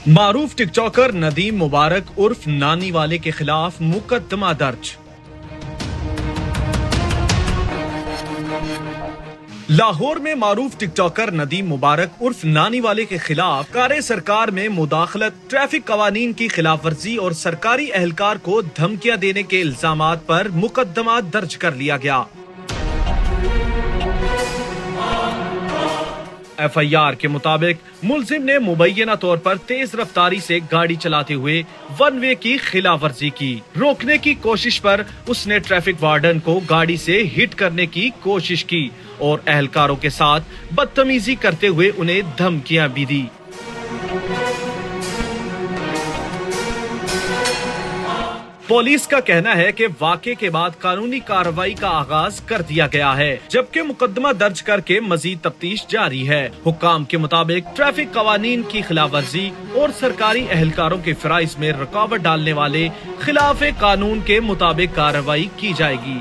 मारूफ TikToker Nadeem मुबारक उर्फ नानी वाले के खिलाफ मुकदमा दर्ज। लाहौर में मारूफ टिकटॉकर नदीम मुबारक उर्फ नानी वाले के खिलाफ कार्य सरकार में मुदाखलत, ट्रैफिक कवानीन की खिलाफ वर्जी और सरकारी एहलकार को धमकियां देने के इल्जामात पर मुकदमा दर्ज कर लिया गया। FIR के मुताबिक मुलजिम ने मुबैना तौर पर तेज रफ्तारी से गाड़ी चलाते हुए वन वे की खिलाफ वर्जी की। रोकने की कोशिश पर उसने ट्रैफिक वार्डन को गाड़ी से हिट करने की कोशिश की और एहलकारों के साथ बदतमीजी करते हुए उन्हें धमकियां भी दी। पुलिस का कहना है कि वाक़े के बाद कानूनी कार्रवाई का आगाज कर दिया गया है, जबकि मुकदमा दर्ज करके मजीद तफ्तीश जारी है। हुक्काम के मुताबिक ट्रैफिक कवानीन की खिलाफ वर्जी और सरकारी एहलकारों के फराइज में रुकावट डालने वाले खिलाफ कानून के मुताबिक कार्रवाई की जाएगी।